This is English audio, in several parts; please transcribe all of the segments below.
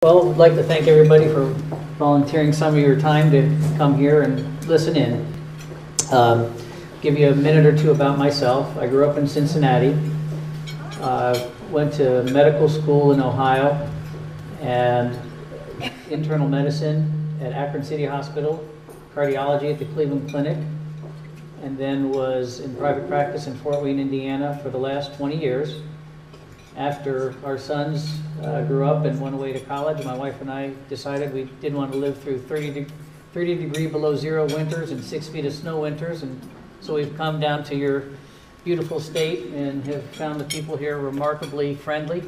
Well, I'd like to thank everybody for volunteering some of your time to come here and listen in. Give you a minute or two about myself. I grew up in Cincinnati, went to medical school in Ohio, and internal medicine at Akron City Hospital, cardiology at the Cleveland Clinic, and then was in private practice in Fort Wayne, Indiana for the last 20 years. After our sons grew up and went away to college, my wife and I decided we didn't want to live through 30 degree below zero winters and 6 feet of snow winters, and so we've come down to your beautiful state and have found the people here remarkably friendly,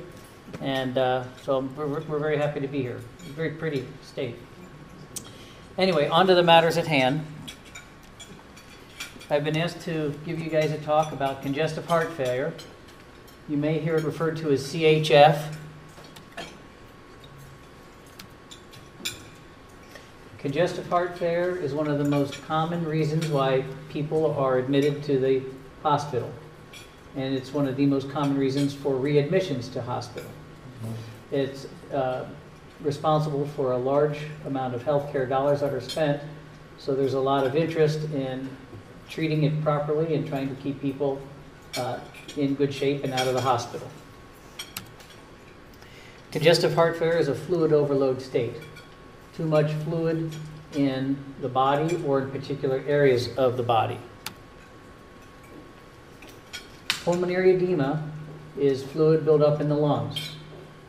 and so we're very happy to be here. It's a very pretty state. Anyway, on to the matters at hand. I've been asked to give you guys a talk about congestive heart failure. You may hear it referred to as CHF. Congestive heart failure is one of the most common reasons why people are admitted to the hospital. And it's one of the most common reasons for readmissions to hospital. It's responsible for a large amount of healthcare dollars that are spent, so there's a lot of interest in treating it properly and trying to keep people in good shape and out of the hospital. Congestive heart failure is a fluid overload state. Too much fluid in the body or in particular areas of the body. Pulmonary edema is fluid buildup in the lungs,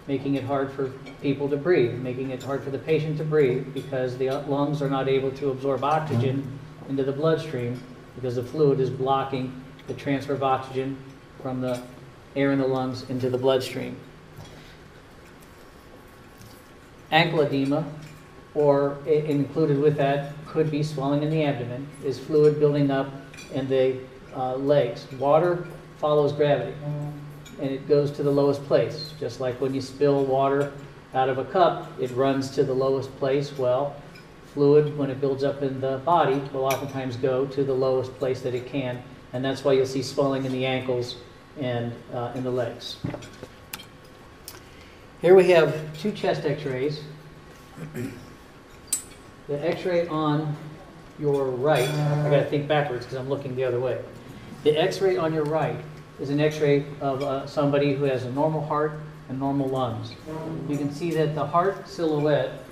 making it hard for people to breathe, making it hard for the patient to breathe because the lungs are not able to absorb oxygen into the bloodstream because the fluid is blocking the transfer of oxygen from the air in the lungs into the bloodstream. Ankle edema, or included with that could be swelling in the abdomen, is fluid building up in the legs. Water follows gravity, and it goes to the lowest place. Just like when you spill water out of a cup, it runs to the lowest place. Well, fluid, when it builds up in the body, will oftentimes go to the lowest place that it can, and that's why you'll see swelling in the ankles and in the legs. Here we have two chest x-rays. The x-ray on your right, I gotta think backwards because I'm looking the other way. The x-ray on your right is an x-ray of somebody who has a normal heart and normal lungs. You can see that the heart silhouette,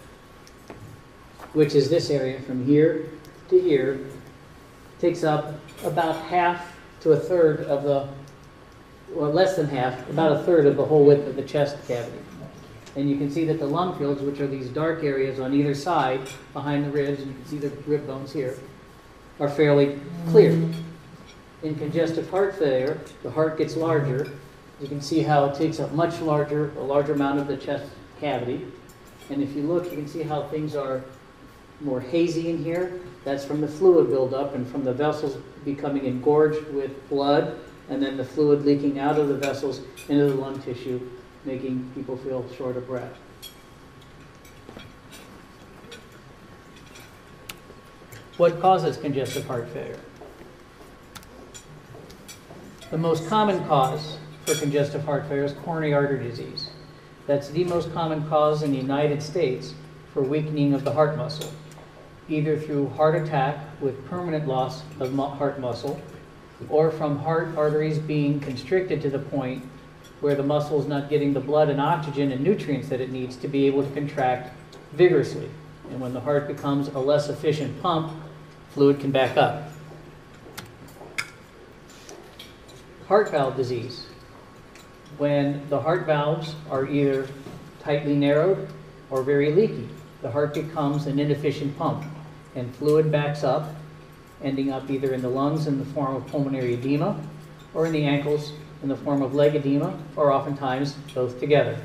which is this area from here to here, takes up about half to a third of the, or less than half, about a third of the whole width of the chest cavity. And you can see that the lung fields, which are these dark areas on either side behind the ribs, and you can see the rib bones here, are fairly clear. In congestive heart failure, the heart gets larger. You can see how it takes up a larger amount of the chest cavity. And if you look, you can see how things are more hazy in here. That's from the fluid buildup and from the vessels becoming engorged with blood, and then the fluid leaking out of the vessels into the lung tissue, making people feel short of breath. What causes congestive heart failure? The most common cause for congestive heart failure is coronary artery disease. That's the most common cause in the United States for weakening of the heart muscle, either through heart attack with permanent loss of heart muscle, or from heart arteries being constricted to the point where the muscle is not getting the blood and oxygen and nutrients that it needs to be able to contract vigorously. And when the heart becomes a less efficient pump, fluid can back up. Heart valve disease. When the heart valves are either tightly narrowed or very leaky, the heart becomes an inefficient pump, and fluid backs up, ending up either in the lungs in the form of pulmonary edema, or in the ankles in the form of leg edema, or oftentimes both together.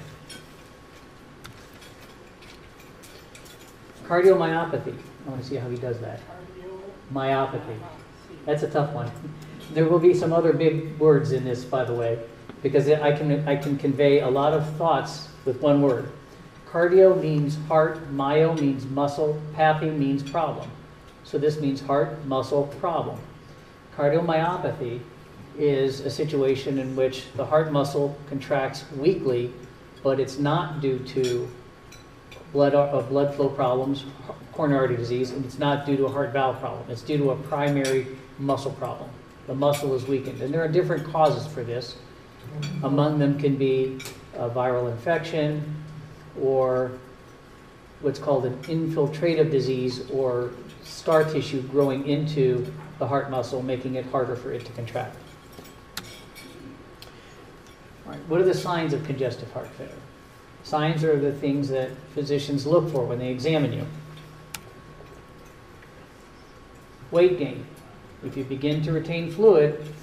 Cardiomyopathy. I want to see how he does that. Myopathy. That's a tough one. There will be some other big words in this, by the way, because I can convey a lot of thoughts with one word. Cardio means heart, myo means muscle, pathy means problem. So this means heart, muscle, problem. Cardiomyopathy is a situation in which the heart muscle contracts weakly, but it's not due to blood flow problems, coronary artery disease, and it's not due to a heart valve problem. It's due to a primary muscle problem. The muscle is weakened, and there are different causes for this. Among them can be a viral infection or what's called an infiltrative disease, or scar tissue growing into the heart muscle, making it harder for it to contract. All right, what are the signs of congestive heart failure? Signs are the things that physicians look for when they examine you. Weight gain. If you begin to retain fluid,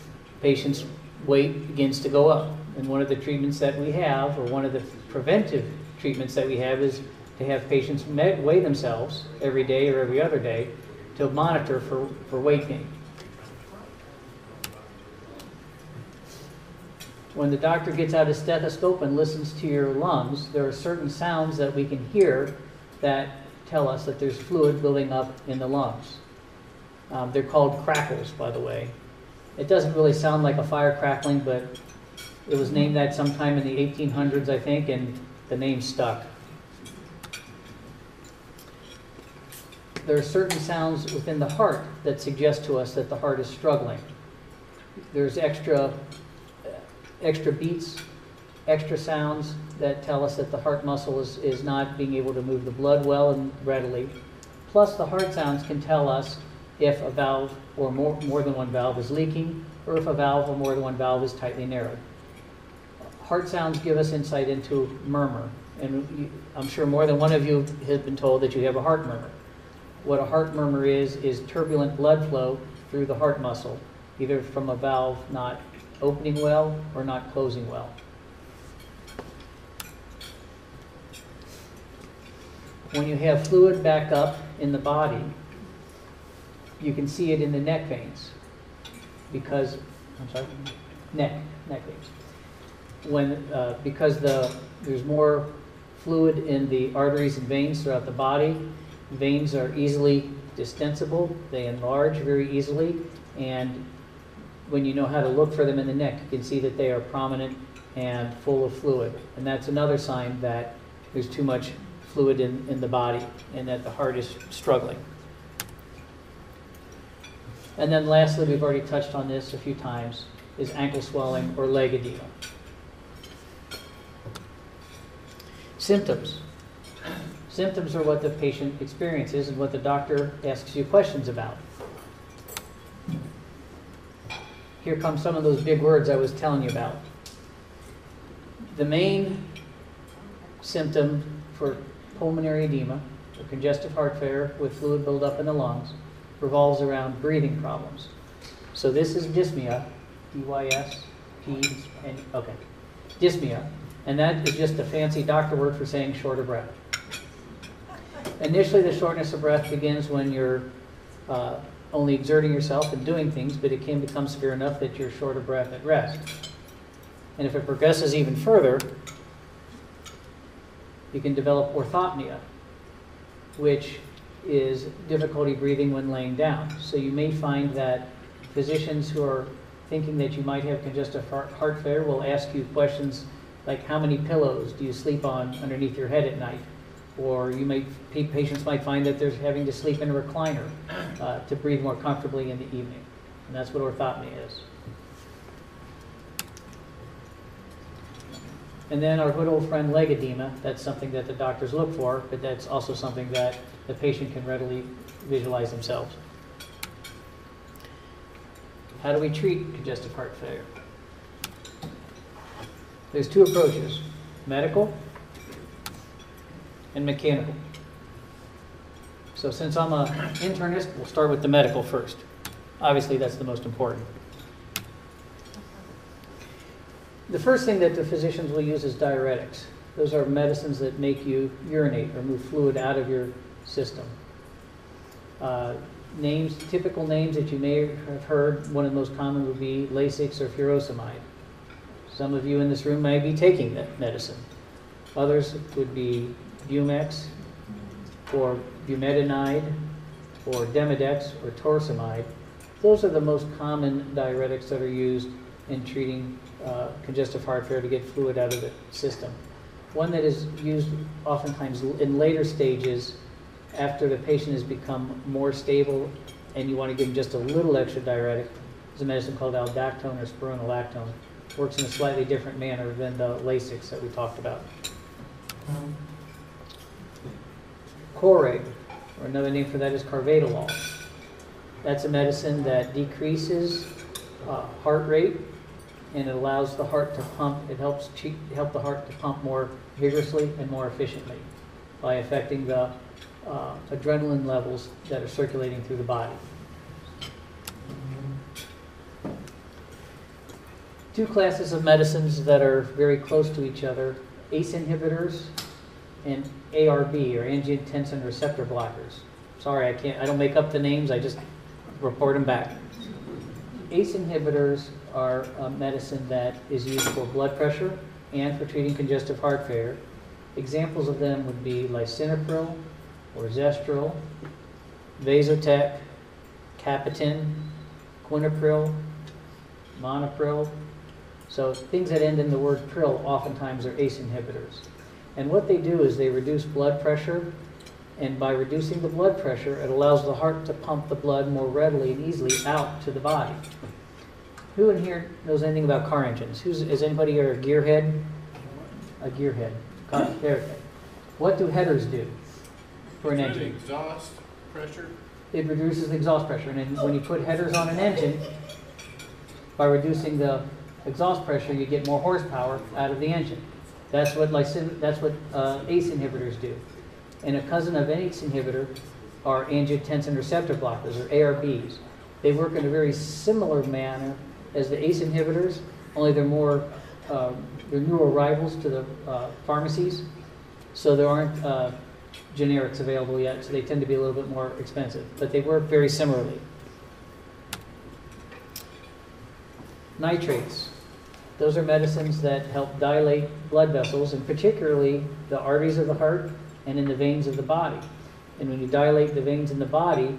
patient's weight begins to go up. And one of the treatments that we have, or one of the preventive treatments that we have, is to have patients weigh themselves every day or every other day to monitor for weight gain. When the doctor gets out his stethoscope and listens to your lungs, there are certain sounds that we can hear that tell us that there's fluid building up in the lungs. They're called crackles, by the way. It doesn't really sound like a fire crackling, but it was named that sometime in the 1800s, I think, and the name stuck. There are certain sounds within the heart that suggest to us that the heart is struggling. There's extra beats, extra sounds that tell us that the heart muscle is not being able to move the blood well and readily. Plus, the heart sounds can tell us if a valve or more than one valve is leaking, or if a valve or more than one valve is tightly narrowed. Heart sounds give us insight into murmur, and I'm sure more than one of you has been told that you have a heart murmur. What a heart murmur is turbulent blood flow through the heart muscle, either from a valve not opening well or not closing well. When you have fluid back up in the body, you can see it in the neck veins because, neck veins. Because there's more fluid in the arteries and veins throughout the body, veins are easily distensible, they enlarge very easily, and when you know how to look for them in the neck, you can see that they are prominent and full of fluid. And that's another sign that there's too much fluid in the body and that the heart is struggling. And then lastly, we've already touched on this a few times, is ankle swelling or leg edema. Symptoms. Symptoms are what the patient experiences and what the doctor asks you questions about. Here come some of those big words I was telling you about. The main symptom for pulmonary edema, or congestive heart failure with fluid buildup in the lungs, revolves around breathing problems. So this is dyspnea, D-Y-S-P-N, okay, dyspnea, and that is just a fancy doctor word for saying short of breath. Initially, the shortness of breath begins when you're only exerting yourself and doing things, but it can become severe enough that you're short of breath at rest. And if it progresses even further, you can develop orthopnea, which is difficulty breathing when laying down. So you may find that physicians who are thinking that you might have congestive heart failure will ask you questions like, how many pillows do you sleep on underneath your head at night? Or patients might find that they're having to sleep in a recliner to breathe more comfortably in the evening. And that's what orthopnea is. And then our good old friend leg edema, that's something that the doctors look for, but that's also something that the patient can readily visualize themselves. How do we treat congestive heart failure? There's two approaches, medical and mechanical. So since I'm an internist, we'll start with the medical first. Obviously, that's the most important. The first thing that the physicians will use is diuretics. Those are medicines that make you urinate or move fluid out of your system. Typical names that you may have heard, one of the most common would be Lasix or furosemide. Some of you in this room may be taking that medicine. Others would be Bumex or bumetanide or Demodex or torsemide. Those are the most common diuretics that are used in treating congestive heart failure to get fluid out of the system. one that is used oftentimes in later stages after the patient has become more stable and you want to give them just a little extra diuretic, is a medicine called aldactone or spironolactone. Works in a slightly different manner than the Lasix that we talked about. Coreg, or another name for that is carvedilol. That's a medicine that decreases heart rate, and it allows the heart to pump. It helps help the heart to pump more vigorously and more efficiently by affecting the adrenaline levels that are circulating through the body. Two classes of medicines that are very close to each other: ACE inhibitors and ARB, or angiotensin receptor blockers. Sorry, I don't make up the names, I just report them back. ACE inhibitors are a medicine that is used for blood pressure and for treating congestive heart failure. Examples of them would be lisinopril or Zestril, Vasotec, Capitin, Quinapril, Monopril. So things that end in the word pril oftentimes are ACE inhibitors. And what they do is they reduce blood pressure, and by reducing the blood pressure, it allows the heart to pump the blood more readily and easily out to the body. Who in here knows anything about car engines? Is anybody here a gearhead? A gearhead. What do headers do for an engine? Exhaust pressure? It reduces the exhaust pressure. And then when you put headers on an engine, by reducing the exhaust pressure, you get more horsepower out of the engine. That's what ACE inhibitors do. And a cousin of an ACE inhibitor are angiotensin receptor blockers, or ARBs. They work in a very similar manner as the ACE inhibitors, only they're new arrivals to the pharmacies, so there aren't generics available yet, so they tend to be a little bit more expensive, but they work very similarly. Nitrates. Those are medicines that help dilate blood vessels, and particularly the arteries of the heart and in the veins of the body. And when you dilate the veins in the body,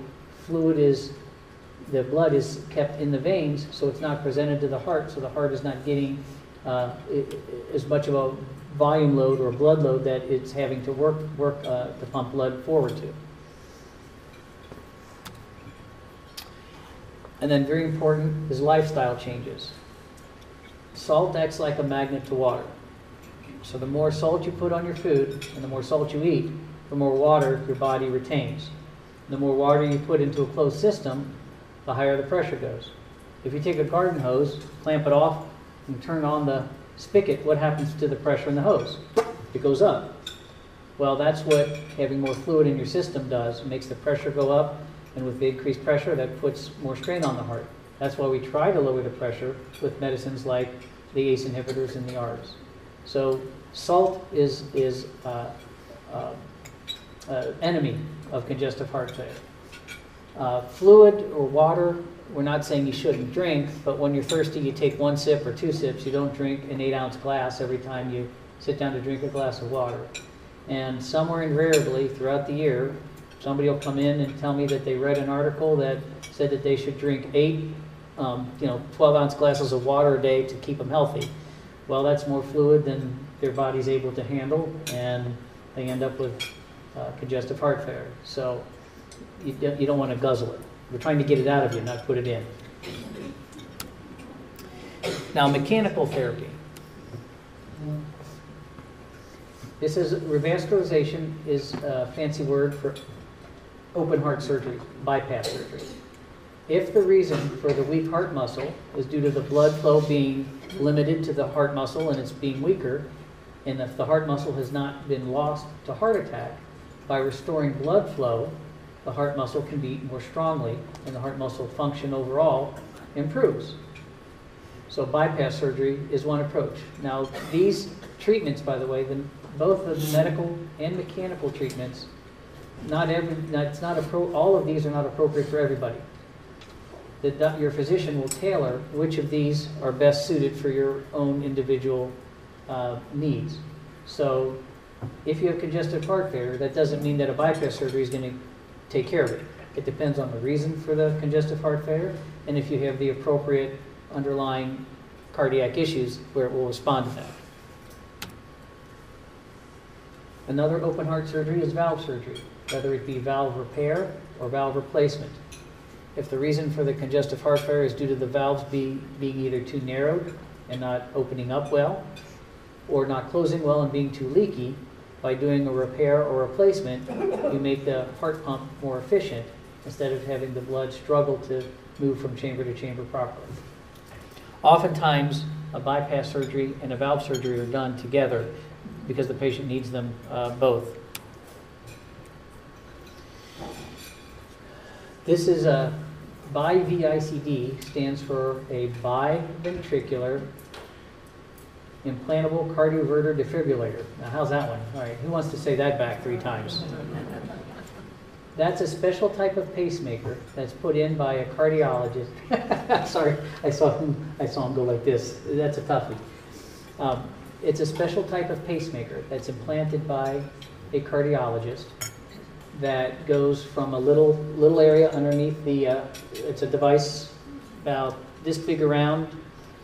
the blood is kept in the veins, so it's not presented to the heart, so the heart is not getting as much of a volume load or blood load that it's having to work to pump blood forward to. And then very important is lifestyle changes. Salt acts like a magnet to water. So the more salt you put on your food and the more salt you eat, the more water your body retains. The more water you put into a closed system, the higher the pressure goes. If you take a garden hose, clamp it off, and turn on the spigot, what happens to the pressure in the hose? It goes up. Well, that's what having more fluid in your system does. It makes the pressure go up, and with the increased pressure, that puts more strain on the heart. That's why we try to lower the pressure with medicines like the ACE inhibitors and the ARBs. So salt is enemy of congestive heart failure. Fluid or water, we're not saying you shouldn't drink, but when you're thirsty, you take 1 sip or 2 sips. You don't drink an 8-ounce glass every time you sit down to drink a glass of water. And somewhere invariably throughout the year, somebody will come in and tell me that they read an article that said that they should drink 12-ounce glasses of water a day to keep them healthy. Well, that's more fluid than their body's able to handle, and they end up with congestive heart failure. So you don't want to guzzle it. We're trying to get it out of you, not put it in. Now, mechanical therapy. This is revascularization is a fancy word for open heart surgery, bypass surgery. If the reason for the weak heart muscle is due to the blood flow being limited to the heart muscle and it's being weaker, and if the heart muscle has not been lost to heart attack, by restoring blood flow, the heart muscle can beat more strongly and the heart muscle function overall improves. So bypass surgery is one approach. Now these treatments, by the way, both the medical and mechanical treatments, all of these are not appropriate for everybody. Your physician will tailor which of these are best suited for your own individual needs. So if you have congestive heart failure, that doesn't mean that a bypass surgery is going to take care of it. It depends on the reason for the congestive heart failure and if you have the appropriate underlying cardiac issues where it will respond to that. Another open heart surgery is valve surgery, whether it be valve repair or valve replacement. If the reason for the congestive heart failure is due to the valves being either too narrowed and not opening up well, or not closing well and being too leaky, by doing a repair or replacement, you make the heart pump more efficient instead of having the blood struggle to move from chamber to chamber properly. Oftentimes, a bypass surgery and a valve surgery are done together because the patient needs them both. This is a BIVICD, stands for a biventricular implantable cardioverter defibrillator. Now, how's that one? All right, who wants to say that back 3 times? That's a special type of pacemaker that's put in by a cardiologist. Sorry, I saw him go like this. That's a toughie. It's a special type of pacemaker that's implanted by a cardiologist that goes from a little area underneath the, it's a device about this big around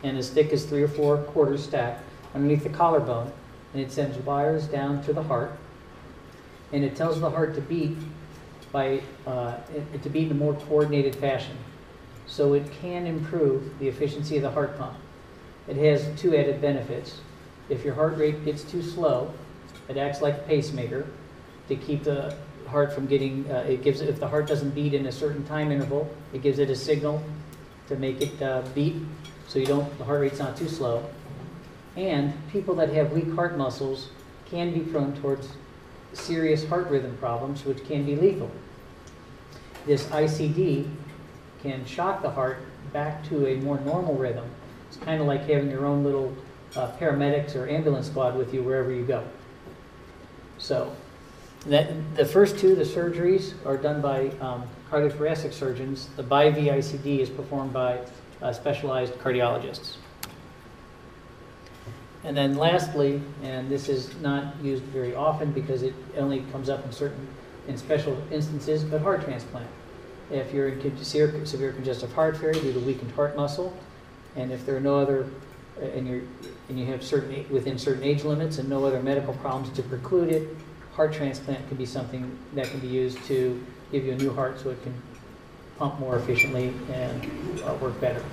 and as thick as 3 or 4 quarters stacked underneath the collarbone, and it sends wires down to the heart, and it tells the heart to beat in a more coordinated fashion, so it can improve the efficiency of the heart pump. It has 2 added benefits. If your heart rate gets too slow, it acts like a pacemaker to keep the heart from getting, if the heart doesn't beat in a certain time interval, it gives it a signal to make it beat so the heart rate's not too slow. And people that have weak heart muscles can be prone towards serious heart rhythm problems, which can be lethal. This ICD can shock the heart back to a more normal rhythm. It's kind of like having your own little paramedics or ambulance squad with you wherever you go. So the first 2, the surgeries, are done by cardiothoracic surgeons. The BIVICD is performed by specialized cardiologists. And then lastly, and this is not used very often because it only comes up in special instances, but heart transplant. If you're in severe congestive heart failure due to weakened heart muscle, and if there are no other, and you have within certain age limits and no other medical problems to preclude it, heart transplant can be something that can be used to give you a new heart so it can pump more efficiently and work better.